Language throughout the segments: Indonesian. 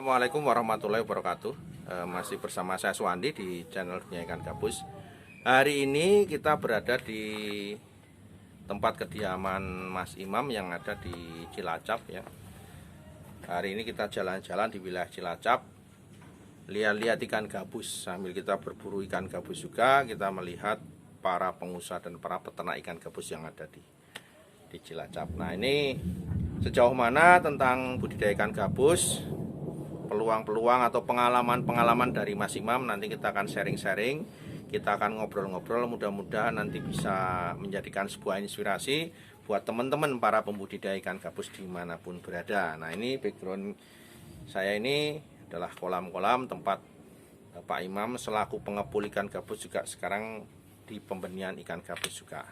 Assalamualaikum warahmatullahi wabarakatuh. Masih bersama saya Suwandi di channel Dunia Ikan Gabus. Hari ini kita berada di tempat kediaman Mas Imam yang ada di Cilacap ya. Hari ini kita jalan-jalan di wilayah Cilacap, lihat-lihat ikan gabus sambil kita berburu ikan gabus juga. Kita melihat para pengusaha dan para peternak ikan gabus yang ada di Cilacap. Nah, ini sejauh mana tentang budidaya ikan gabus, peluang-peluang atau pengalaman-pengalaman dari Mas Imam, nanti kita akan sharing-sharing, kita akan ngobrol-ngobrol, mudah-mudahan nanti bisa menjadikan sebuah inspirasi buat teman-teman para pembudidaya ikan gabus dimanapun berada. Nah, ini background saya ini adalah kolam-kolam tempat Pak Imam selaku pengepul ikan gabus juga sekarang di pembenihan ikan gabus juga.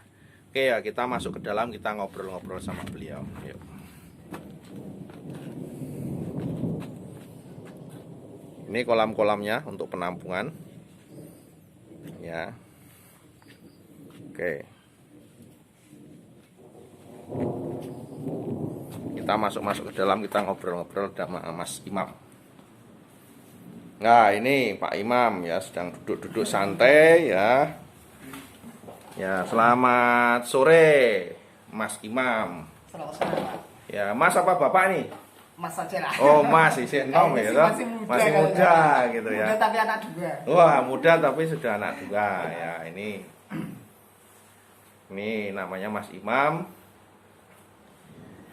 Oke ya, kita masuk ke dalam, kita ngobrol-ngobrol sama beliau. Yuk. Ini kolam-kolamnya untuk penampungan ya. Oke, kita masuk ke dalam, kita ngobrol-ngobrol sama Mas Imam. Nah, ini Pak Imam ya, sedang duduk-duduk santai ya. Ya, selamat sore Mas Imam. Selamat sore, Pak. Ya, Mas apa Bapak nih? Mas saja lah. Oh, Mas isi nom ya, masih muda gitu ya. Muda tapi anak dua. Wah, muda tapi sudah anak dua ya. Ini namanya Mas Imam.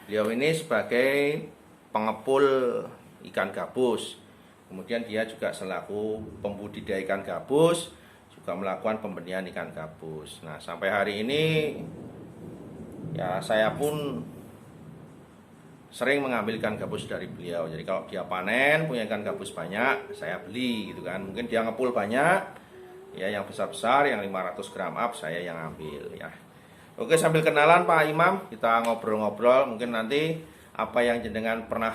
Beliau ini sebagai pengepul ikan gabus. Kemudian dia juga selaku pembudidaya ikan gabus, juga melakukan pembenihan ikan gabus. Nah, sampai hari ini ya saya pun sering mengambil ikan gabus dari beliau. Jadi kalau dia panen punya ikan gabus banyak, saya beli gitu kan. Mungkin dia ngepul banyak, ya yang besar-besar, yang 500 gram up saya yang ambil ya. Oke, sambil kenalan Pak Imam, kita ngobrol-ngobrol. Mungkin nanti apa yang jenengan pernah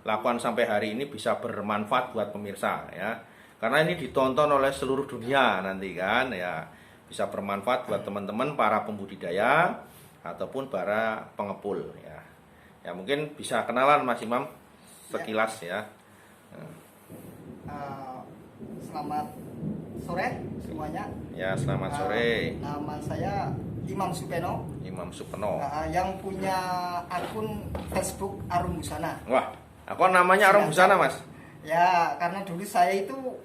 lakukan sampai hari ini bisa bermanfaat buat pemirsa ya. Karena ini ditonton oleh seluruh dunia nanti kan ya. Bisa bermanfaat buat teman-teman para pembudidaya ataupun para pengepul ya. Ya, mungkin bisa kenalan Mas Imam sekilas ya. Selamat sore semuanya. Ya, selamat sore. Nama saya Imam Supeno. Imam Supeno. Yang punya akun Facebook Arum Busana. Wah, aku namanya Arum Busana, Mas. Ya, karena dulu saya itu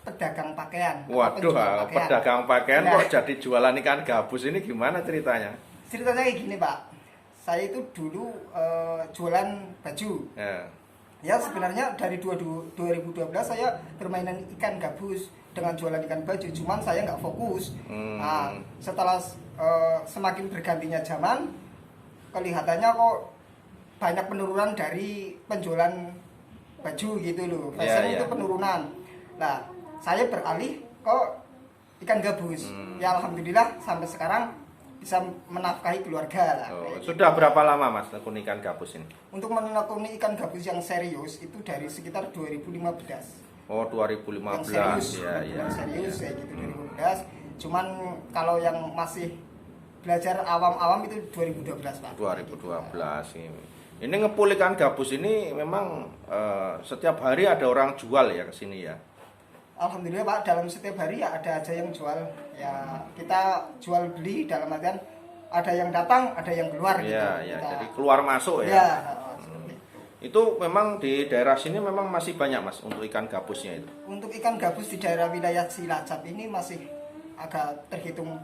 pedagang pakaian. Waduh, pedagang pakaian ya. Kok jadi jualan ikan gabus, ini gimana ceritanya? Ceritanya kayak gini, Pak. Saya itu dulu jualan baju. Ya, sebenarnya dari 2012 saya bermainan ikan gabus dengan jualan ikan baju. Cuman saya nggak fokus. Nah, setelah semakin bergantinya zaman, kelihatannya kok banyak penurunan dari penjualan baju gitu loh. Fashion itu penurunan. Nah, saya beralih ke ikan gabus. Ya, alhamdulillah sampai sekarang bisa menafkahi keluarga lah. Sudah berapa lama Mas menekuni ikan gabus ini? Untuk menekuni ikan gabus yang serius itu dari sekitar 2015. Oh, 2015. Yang serius ya gitu 2015. Cuman kalau yang masih belajar awam-awam itu 2012, Pak. 2012 ini. Ini ngepul ikan gabus ini memang setiap hari ada orang jual ya ke sini ya. Alhamdulillah, Pak, dalam setiap hari ya ada aja yang jual. Ya, kita jual beli dalam artian ada yang datang, ada yang keluar gitu. Ya, jadi keluar masuk ya. Itu memang di daerah sini memang masih banyak Mas untuk ikan gabusnya itu. Untuk ikan gabus di daerah wilayah Cilacap ini masih agak terhitung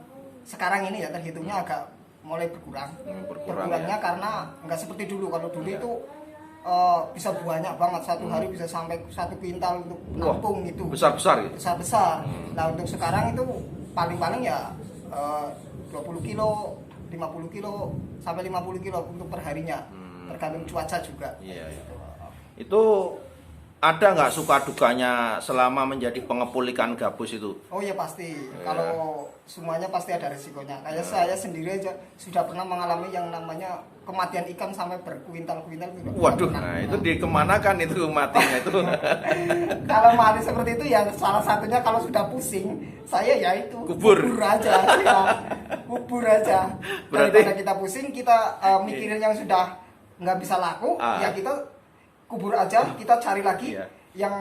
sekarang ini ya, terhitungnya agak mulai berkurang. Berkurangnya ya. Karena nggak seperti dulu. Kalau dulu itu bisa banyak banget, satu hari bisa sampai 1 kuintal untuk menampung. Itu besar-besar gitu? Besar-besar. Nah, untuk sekarang itu paling-paling ya 20 kilo, 50 kilo sampai 50 kilo untuk perharinya. Tergantung cuaca juga. Iya. Itu ada nggak suka dukanya selama menjadi pengepul ikan gabus itu? Oh ya pasti. Kalau semuanya pasti ada resikonya. Kayak saya sendiri aja sudah pernah mengalami yang namanya kematian ikan sampai berkuintal-kuintal itu. Waduh, nah itu dikemanakan itu matinya itu? Kalau mati seperti itu ya salah satunya kalau sudah pusing, saya ya itu kubur aja. Ya, kubur aja. Daripada kita pusing, kita mikirin yang sudah nggak bisa laku, ya kita kubur aja, kita cari lagi Iya. yang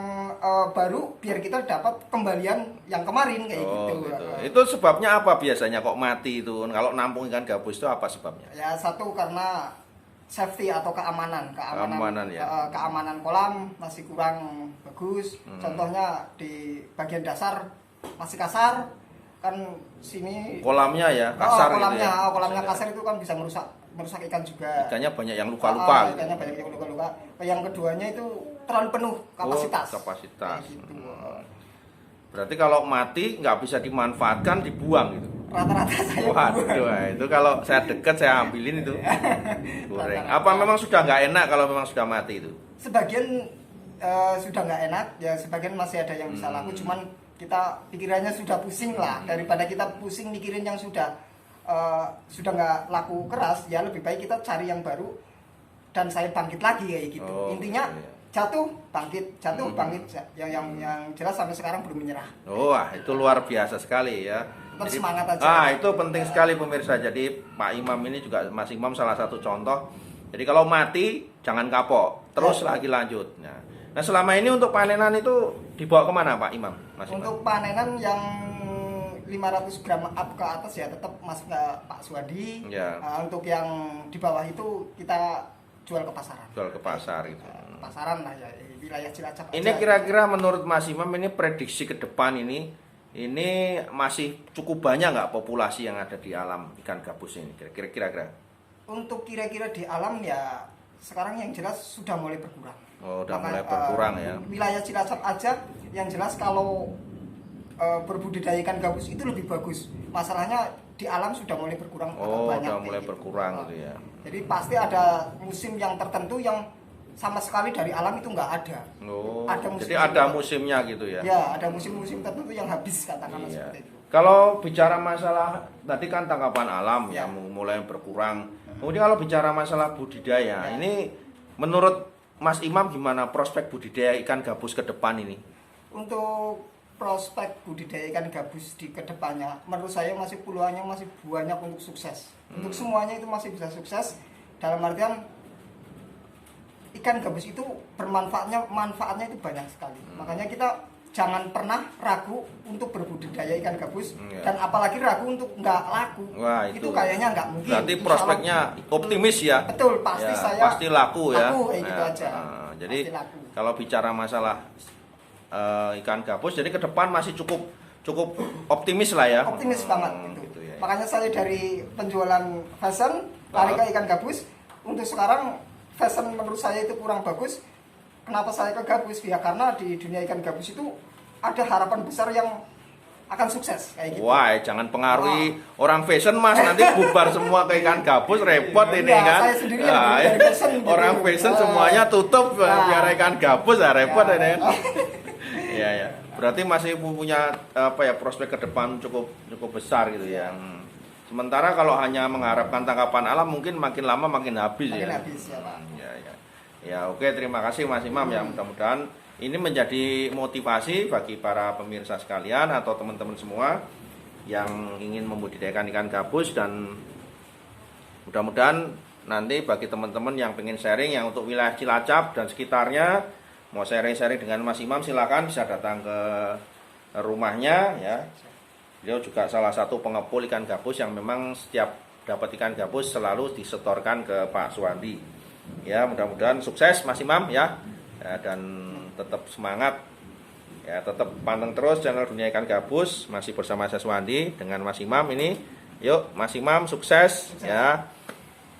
baru biar kita dapat kembalian yang kemarin kayak gitu. Itu sebabnya apa biasanya kok mati itu? Kalau nampung ikan gabus itu apa sebabnya? Ya satu karena safety atau keamanan Ya. keamanan kolam masih kurang bagus. Contohnya di bagian dasar masih kasar, kan sini Kolamnya ya kasar kolamnya, gitu ya. kolamnya kasar itu kan bisa merusak ikan juga. Ikannya banyak yang luka-luka gitu. Ikannya banyak yang luka-luka. Yang keduanya itu terlalu penuh kapasitas. Kapasitas. Kayak gitu. Berarti kalau mati nggak bisa dimanfaatkan, dibuang gitu. Rata-rata saya Waduh, itu kalau saya dekat saya ambilin itu. Goreng. Apa memang sudah nggak enak kalau memang sudah mati itu? Sebagian sudah nggak enak, ya sebagian masih ada yang bisa laku, cuman kita pikirannya sudah pusing lah. Daripada kita pusing mikirin yang sudah nggak laku keras, ya lebih baik kita cari yang baru dan saya bangkit lagi kayak gitu. Intinya jatuh bangkit yang jelas sampai sekarang belum menyerah. Wah, itu luar biasa sekali ya. Tetap semangat aja. Itu penting sekali pemirsa. Jadi Pak Imam ini juga, Mas Imam salah satu contoh. Jadi kalau mati jangan kapok, terus lagi lanjut. Nah selama ini untuk panenan itu dibawa kemana Pak Imam? Mas Imam? Untuk panenan yang 500 gram up ke atas ya tetap masuk ke Pak Suwandi. Ya. Untuk yang di bawah itu kita jual ke pasaran. Jual ke pasar gitu. Pasaran lah ya, wilayah Cilacap. Ini kira-kira menurut Mas Imam ini prediksi ke depan ini masih cukup banyak nggak populasi yang ada di alam ikan gabus ini? Kira-kira? Untuk kira-kira di alam ya sekarang yang jelas sudah mulai berkurang. Udah mulai berkurang ya. Wilayah Cilacap aja yang jelas kalau berbudidaya ikan gabus itu lebih bagus. Masalahnya di alam sudah mulai berkurang banyak. Udah mulai berkurang gitu ya. Jadi pasti ada musim yang tertentu yang sama sekali dari alam itu nggak ada. Jadi ada musimnya gitu ya. Ya, ada musim-musim tertentu yang habis katakanlah seperti itu. Kalau bicara masalah tadi kan tangkapan alam yang mulai berkurang. Kemudian kalau bicara masalah budidaya, ini menurut Mas Imam gimana prospek budidaya ikan gabus ke depan ini? Untuk prospek budidaya ikan gabus di kedepannya, menurut saya masih peluangnya masih banyak untuk sukses. Untuk semuanya itu masih bisa sukses. Dalam artian ikan gabus itu manfaatnya itu banyak sekali. Makanya kita jangan pernah ragu untuk berbudidaya ikan gabus dan apalagi ragu untuk nggak laku. Wah, itu kayaknya nggak mungkin. Berarti prospeknya optimis ya. Betul, pasti saya pasti laku ya. Kayak gitu aja. Jadi kalau bicara masalah ikan gabus, jadi ke depan masih cukup optimis lah ya. Optimis banget gitu ya. Makanya saya dari penjualan fashion lari ke ikan gabus. Untuk sekarang fashion menurut saya itu kurang bagus. Kenapa saya ke gabus? Ya karena di dunia ikan gabus itu ada harapan besar yang akan sukses kayak gitu. Wah, jangan pengaruhi orang fashion Mas, nanti bubar semua ke ikan gabus, repot ini kan. Saya sendiri dari fashion gitu. Orang fashion semuanya tutup biar ikan gabus repot ini kan. Iya. Berarti masih punya prospek ke depan cukup besar gitu ya. Sementara kalau hanya mengharapkan tangkapan alam mungkin makin lama makin habis ya. Makin habis ya, Pak. Ya, oke, terima kasih Mas Imam ya. Mudah-mudahan ini menjadi motivasi bagi para pemirsa sekalian atau teman-teman semua yang ingin membudidayakan ikan gabus, dan mudah-mudahan nanti bagi teman-teman yang pengen sharing yang untuk wilayah Cilacap dan sekitarnya mau sharing-sharing dengan Mas Imam, silakan bisa datang ke rumahnya ya. Beliau juga salah satu pengepul ikan gabus yang memang setiap dapat ikan gabus selalu disetorkan ke Pak Suwandi. Ya, mudah-mudahan sukses Mas Imam ya, dan tetap semangat ya, tetap panteng terus channel Dunia Ikan Gabus, masih bersama saya Suwandi dengan Mas Imam ini. Yuk Mas Imam, sukses ya.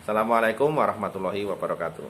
Assalamualaikum warahmatullahi wabarakatuh.